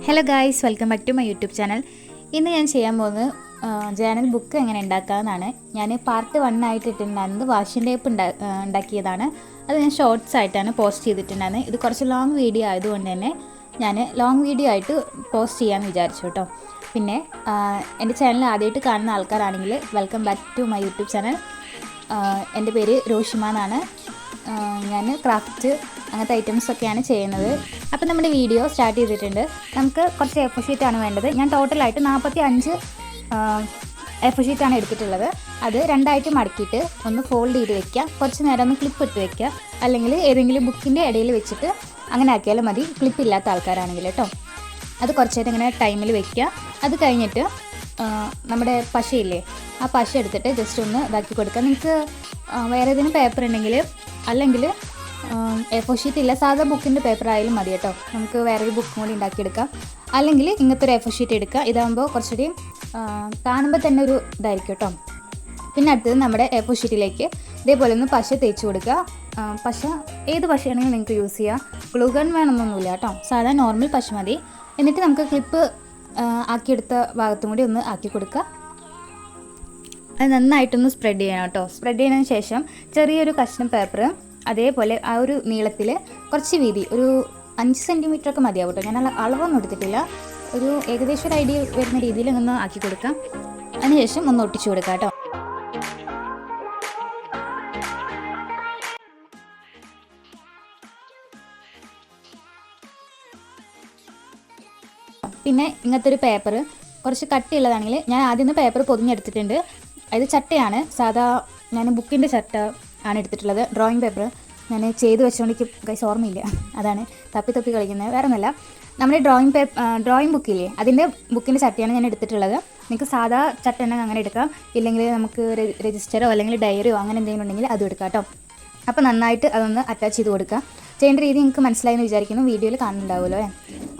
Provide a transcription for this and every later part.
Hello guys, welcome back to my YouTube channel. ഇന്ന് ഞാൻ ചെയ്യാൻ പോകുന്നത് ജേണൽ ബുക്ക് എങ്ങനെ ഉണ്ടാക്കാമെന്നാണ്. ഞാൻ പാർട്ട് 1 ആയിട്ട് ഇട്ടിട്ടുണ്ടായിരുന്നത് വാഷിംഗ് ടേപ്പ് ഉണ്ടാക്കിയതാണ്. അത് ഞാൻ ഷോർട്സ് ആയിട്ടാണ് പോസ്റ്റ് ചെയ്തിട്ടുണ്ടായിരുന്നത്. ഇത് കുറച്ച് ലോങ് വീഡിയോ ആയതുകൊണ്ട് തന്നെ ഞാൻ ലോങ് വീഡിയോ ആയിട്ട് പോസ്റ്റ് ചെയ്യാമെന്ന് വിചാരിച്ചു കേട്ടോ. പിന്നെ എൻ്റെ ചാനൽ ആദ്യമായിട്ട് കാണുന്ന ആൾക്കാരാണെങ്കിൽ welcome back to my YouTube channel. എൻ്റെ പേര് റോഷിമ എന്നാണ്. ഞാൻ ക്രാഫ്റ്റ് അങ്ങനത്തെ ഐറ്റംസൊക്കെയാണ് ചെയ്യുന്നത്. അപ്പോൾ നമ്മുടെ വീഡിയോ സ്റ്റാർട്ട് ചെയ്തിട്ടുണ്ട്. നമുക്ക് കുറച്ച് എ4 ഷീറ്റാണ് വേണ്ടത്. ഞാൻ ടോട്ടലായിട്ട് 45 എ4 ഷീറ്റാണ് എടുത്തിട്ടുള്ളത്. അത് രണ്ടായിട്ട് മടക്കിയിട്ട് ഒന്ന് ഫോൾഡ് ചെയ്ത് വെക്കുക. കുറച്ച് നേരം ഒന്ന് ക്ലിപ്പ് ഇട്ട് വെക്കുക. അല്ലെങ്കിൽ ഏതെങ്കിലും ബുക്കിൻ്റെ ഇടയിൽ വെച്ചിട്ട് അങ്ങനെ ആക്കിയാലും മതി, ക്ലിപ്പ് ഇല്ലാത്ത ആൾക്കാരാണെങ്കിൽ കേട്ടോ. അത് കുറച്ചായിട്ട് ഇങ്ങനെ ടൈമിൽ വെക്കുക. അത് കഴിഞ്ഞിട്ട് നമ്മുടെ പശയില്ലേ, ആ പശ എടുത്തിട്ട് ജസ്റ്റ് ഒന്ന് ഇതാക്കി കൊടുക്കുക. നിങ്ങൾക്ക് വേറെ ഏതെങ്കിലും പേപ്പർ ഉണ്ടെങ്കിൽ, അല്ലെങ്കിൽ എ4 ഷീറ്റ് ഇല്ല, സാധാ ബുക്കിൻ്റെ പേപ്പർ ആയാലും മതി കേട്ടോ. നമുക്ക് വേറൊരു ബുക്കും കൂടി ഉണ്ടാക്കിയെടുക്കാം. അല്ലെങ്കിൽ ഇങ്ങനത്തെ ഒരു എ4 ഷീറ്റ് എടുക്കുക. ഇതാകുമ്പോൾ കുറച്ചുകൂടി കാണുമ്പോൾ തന്നെ ഒരു ഇതായിരിക്കും കേട്ടോ. പിന്നെ അടുത്തത് നമ്മുടെ എ4 ഷീറ്റിലേക്ക് ഇതേപോലെ ഒന്ന് പശ തേച്ച് കൊടുക്കുക. പശ ഏത് പശയാണെങ്കിലും നിങ്ങൾക്ക് യൂസ് ചെയ്യാം. ഗ്ലൂ ഗൺ വേണമെന്നൊന്നുമില്ല കേട്ടോ, സാധാ നോർമൽ പശ മതി. എന്നിട്ട് നമുക്ക് ക്ലിപ്പ് ആക്കിയെടുത്ത ഭാഗത്തും കൂടി ഒന്ന് ആക്കി കൊടുക്കുക. അത് നന്നായിട്ടൊന്ന് സ്പ്രെഡ് ചെയ്യണം കേട്ടോ. സ്പ്രെഡ് ചെയ്തതിന് ശേഷം ചെറിയൊരു കഷ്ണം പേപ്പർ അതേപോലെ ആ ഒരു നീളത്തിൽ കുറച്ച് വീതി ഒരു 5 സെൻറ്റിമീറ്ററൊക്കെ മതിയാവും കേട്ടോ. ഞാൻ അളവൊന്നും എടുത്തിട്ടില്ല. ഒരു ഏകദേശം ഒരു ഐഡിയ വരുന്ന രീതിയിൽ ഒന്ന് ആക്കി കൊടുക്കാം. അതിനുശേഷം ഒന്ന് ഒട്ടിച്ചു കൊടുക്കാം കേട്ടോ. പിന്നെ ഇങ്ങനത്തെ ഒരു പേപ്പർ കുറച്ച് കട്ടിയുള്ളതാണെങ്കിൽ ഞാൻ ആദ്യം പേപ്പർ പൊതിഞ്ഞെടുത്തിട്ടുണ്ട്. ഇത് ചട്ടയാണ്, സാധാ ഞാൻ ബുക്കിൻ്റെ ചട്ട ആണ് എടുത്തിട്ടുള്ളത്. ഡ്രോയിങ് പേപ്പർ ഞാൻ ചെയ്ത് വെച്ചുകൊണ്ട് കൈസ് ഓർമ്മയില്ല, അതാണ് തപ്പി കളിക്കുന്നത്, വേറെ ഒന്നുമല്ല. നമ്മുടെ ഡ്രോയിങ് ബുക്കില്ലേ, അതിൻ്റെ ബുക്കിൻ്റെ ചട്ടയാണ് ഞാൻ എടുത്തിട്ടുള്ളത്. നിങ്ങൾക്ക് സാധാ ചട്ട ഉണ്ടെങ്കിൽ അങ്ങനെ എടുക്കാം. ഇല്ലെങ്കിൽ നമുക്ക് രജിസ്റ്ററോ അല്ലെങ്കിൽ ഡയറിയോ അങ്ങനെ എന്തെങ്കിലും ഉണ്ടെങ്കിൽ അതും എടുക്കാം കേട്ടോ. അപ്പോൾ നന്നായിട്ട് അതൊന്ന് അറ്റാച്ച് ചെയ്ത് കൊടുക്കുക. ചെയ്യേണ്ട രീതി നിങ്ങൾക്ക് മനസ്സിലായെന്ന് വിചാരിക്കുന്നു, വീഡിയോയിൽ കാണുന്നുണ്ടാവുമല്ലോ.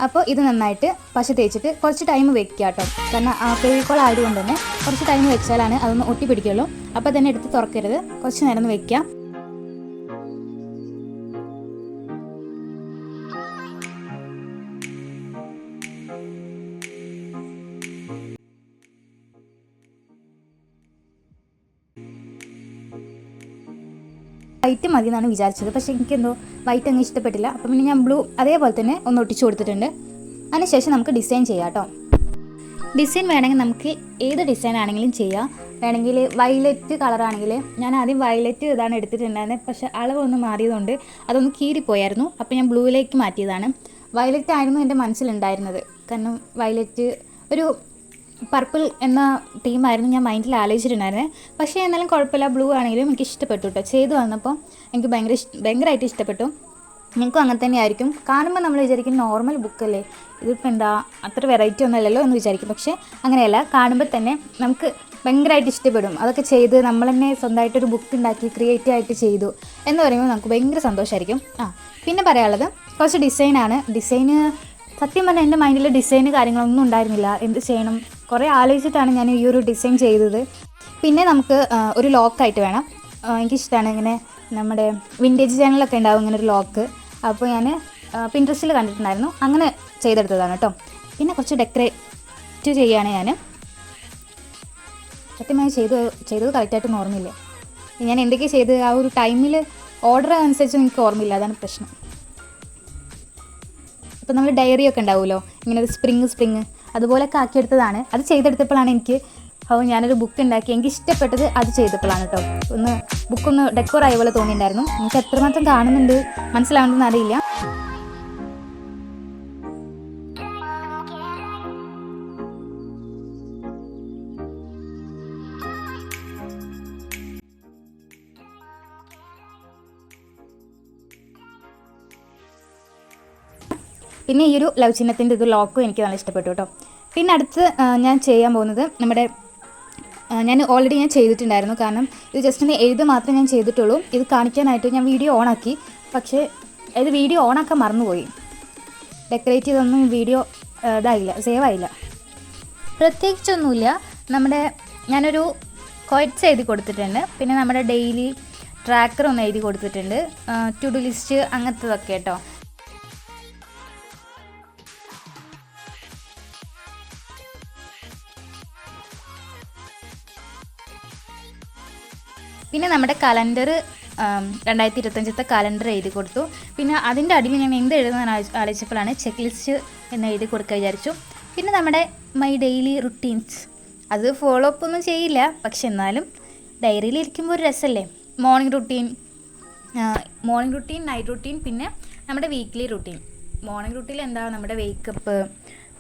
അപ്പോൾ ഇത് നന്നായിട്ട് പശ തേച്ചിട്ട് കുറച്ച് ടൈം വെക്കുക കേട്ടോ. കാരണം ഫെവിക്കോൾ ആയതുകൊണ്ട് തന്നെ കുറച്ച് ടൈം വെച്ചാലാണ് അതൊന്ന് ഒട്ടി പിടിക്കുള്ളൂ. അപ്പോൾ തന്നെ എടുത്ത് തുറക്കരുത്, കുറച്ച് നേരം ഒന്ന് വെക്കുക. വൈറ്റ് മതി എന്നാണ് വിചാരിച്ചത്, പക്ഷേ എനിക്കെന്തോ വൈറ്റ് അങ്ങ് ഇഷ്ടപ്പെട്ടില്ല. അപ്പം പിന്നെ ഞാൻ ബ്ലൂ അതേപോലെ തന്നെ ഒന്ന് ഒട്ടിച്ചു കൊടുത്തിട്ടുണ്ട്. അതിനുശേഷം നമുക്ക് ഡിസൈൻ ചെയ്യാം കേട്ടോ. ഡിസൈൻ വേണമെങ്കിൽ നമുക്ക് ഏത് ഡിസൈൻ ആണെങ്കിലും ചെയ്യാം. വേണമെങ്കിൽ വയലറ്റ് കളറാണെങ്കിൽ, ഞാൻ ആദ്യം വയലറ്റ് ഇതാണ് എടുത്തിട്ടുണ്ടായിരുന്നത്, പക്ഷേ അളവൊന്ന് മാറിയതുകൊണ്ട് അതൊന്ന് കീറിപ്പോയായിരുന്നു. അപ്പോൾ ഞാൻ ബ്ലൂവിലേക്ക് മാറ്റിയതാണ്. വയലറ്റ് ആയിരുന്നു എൻ്റെ മനസ്സിലുണ്ടായിരുന്നത്. കാരണം വയലറ്റ് ഒരു പർപ്പിൾ എന്ന തീമായിരുന്നു ഞാൻ മൈൻഡിൽ ആലോചിച്ചിട്ടുണ്ടായിരുന്നത്. പക്ഷേ എന്നാലും കുഴപ്പമില്ല, ബ്ലൂ ആണെങ്കിലും എനിക്ക് ഇഷ്ടപ്പെട്ടു കേട്ടോ. ചെയ്ത് വന്നപ്പോൾ എനിക്ക് ഭയങ്കരമായിട്ട് ഇഷ്ടപ്പെട്ടു. നിങ്ങൾക്കും അങ്ങനെ തന്നെ ആയിരിക്കും. കാണുമ്പോൾ നമ്മൾ വിചാരിക്കും നോർമൽ ബുക്കല്ലേ, ഇതിപ്പോൾ എന്താ അത്ര വെറൈറ്റി ഒന്നുമല്ലല്ലോ എന്ന് വിചാരിക്കും. പക്ഷേ അങ്ങനെയല്ല, കാണുമ്പോൾ തന്നെ നമുക്ക് ഭയങ്കരമായിട്ട് ഇഷ്ടപ്പെടും. അതൊക്കെ ചെയ്ത് നമ്മൾ തന്നെ സ്വന്തമായിട്ടൊരു ബുക്ക് ഉണ്ടാക്കി ക്രിയേറ്റീവായിട്ട് ചെയ്തു എന്ന് പറയുമ്പോൾ നമുക്ക് ഭയങ്കര സന്തോഷമായിരിക്കും. പിന്നെ പറയാനുള്ളത് കുറച്ച് ഡിസൈനാണ്. ഡിസൈന് സത്യം പറഞ്ഞാൽ എൻ്റെ മൈൻഡിൽ ഡിസൈന് കാര്യങ്ങളൊന്നും ഉണ്ടായിരുന്നില്ല. എന്ത് ചെയ്യണം കുറേ ആലോചിച്ചിട്ടാണ് ഞാൻ ഈ ഒരു ഡിസൈൻ ചെയ്തത്. പിന്നെ നമുക്ക് ഒരു ലോക്കായിട്ട് വേണം. എനിക്കിഷ്ടമാണ് ഇങ്ങനെ നമ്മുടെ വിൻറ്റേജ് ചാനലൊക്കെ ഉണ്ടാവും ഇങ്ങനെ ഒരു ലോക്ക്. അപ്പോൾ ഞാൻ പിൻട്രസ്റ്റിൽ കണ്ടിട്ടുണ്ടായിരുന്നു, അങ്ങനെ ചെയ്തെടുത്തതാണ് കേട്ടോ. പിന്നെ കുറച്ച് ഡെക്കറേറ്റ് ചെയ്യുകയാണ് ഞാൻ. സത്യമായി ചെയ്തത് കറക്റ്റായിട്ടൊന്നും ഓർമ്മയില്ല. ഞാൻ എന്തൊക്കെയാണ് ചെയ്ത് ആ ഒരു ടൈമിൽ ഓർഡർ അനുസരിച്ച് എനിക്ക് ഓർമ്മയില്ല, അതാണ് പ്രശ്നം. ഇപ്പോൾ നമ്മൾ ഡയറിയൊക്കെ ഉണ്ടാവുമല്ലോ, ഇങ്ങനെ ഒരു സ്പ്രിങ് അതുപോലെയൊക്കെ ആക്കിയെടുത്തതാണ്. അത് ചെയ്തെടുത്തപ്പോഴാണ് എനിക്ക് ഞാനൊരു ബുക്ക് ഉണ്ടാക്കി എനിക്ക് ഇഷ്ടപ്പെട്ടത്. അത് ചെയ്തപ്പോഴാണ് കേട്ടോ ബുക്കൊന്ന് ഡെക്കോർ ആയ പോലെ തോന്നിയിട്ടുണ്ടായിരുന്നു. എനിക്ക് എത്രമാത്രം കാണുന്നുണ്ട് മനസ്സിലാവുന്നതെന്ന് അറിയില്ല. പിന്നെ ഈ ഒരു ലവ് ചിഹ്നത്തിൻ്റെ ഇത് ലോക്കും എനിക്ക് നല്ല ഇഷ്ടപ്പെട്ടു കേട്ടോ. പിന്നെ അടുത്ത് ഞാൻ ചെയ്യാൻ പോകുന്നത് ഞാൻ ഓൾറെഡി ചെയ്തിട്ടുണ്ടായിരുന്നു. കാരണം ഇത് ജസ്റ്റ് ഒന്ന് എഴുതി മാത്രമേ ഞാൻ ചെയ്തിട്ടുള്ളൂ. ഇത് കാണിക്കാനായിട്ട് ഞാൻ വീഡിയോ ഓണാക്കി, പക്ഷേ ഇത് വീഡിയോ ഓണാക്കാൻ മറന്നുപോയി. ഡെക്കറേറ്റ് ചെയ്തൊന്നും വീഡിയോ ഇതായില്ല, സേവ് ആയില്ല. പ്രത്യേകിച്ചൊന്നുമില്ല. ഞാനൊരു ക്വയറ്റ്സ് എഴുതി കൊടുത്തിട്ടുണ്ട്. പിന്നെ നമ്മുടെ ഡെയിലി ട്രാക്കർ ഒന്ന് എഴുതി കൊടുത്തിട്ടുണ്ട്. ടു ഡു ലിസ്റ്റ് അങ്ങനത്തതൊക്കെ കേട്ടോ. പിന്നെ നമ്മുടെ കലണ്ടർ 2025 കലണ്ടർ എഴുതി കൊടുത്തു. പിന്നെ അതിൻ്റെ അടിയിൽ ഞാൻ എന്ത് എഴുതുന്ന ആലോചിച്ചപ്പോഴാണ് ചെക്ക് ലിസ്റ്റ് എന്ന് എഴുതി കൊടുക്കുക വിചാരിച്ചു. പിന്നെ നമ്മുടെ മൈ ഡെയിലി റുട്ടീൻസ്, അത് ഫോളോ അപ്പ് ഒന്നും ചെയ്യില്ല, പക്ഷെ എന്നാലും ഡയറിയിൽ ഇരിക്കുമ്പോൾ ഒരു രസമല്ലേ. മോർണിംഗ് റുട്ടീൻ, നൈറ്റ് റുട്ടീൻ, പിന്നെ നമ്മുടെ വീക്ക്ലി റുട്ടീൻ. മോർണിംഗ് റുട്ടീനിൽ എന്താ നമ്മുടെ വേക്കപ്പ്,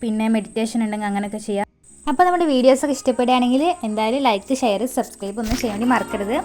പിന്നെ മെഡിറ്റേഷൻ ഉണ്ടെങ്കിൽ അങ്ങനെയൊക്കെ ചെയ്യാം. അപ്പോൾ നമ്മുടെ വീഡിയോസൊക്കെ ഇഷ്ടപ്പെടുകയാണെങ്കിൽ എന്തായാലും ലൈക്ക്, ഷെയർ, സബ്സ്ക്രൈബ് ഒന്നും ചെയ്യാൻ വേണ്ടി മറക്കരുത്.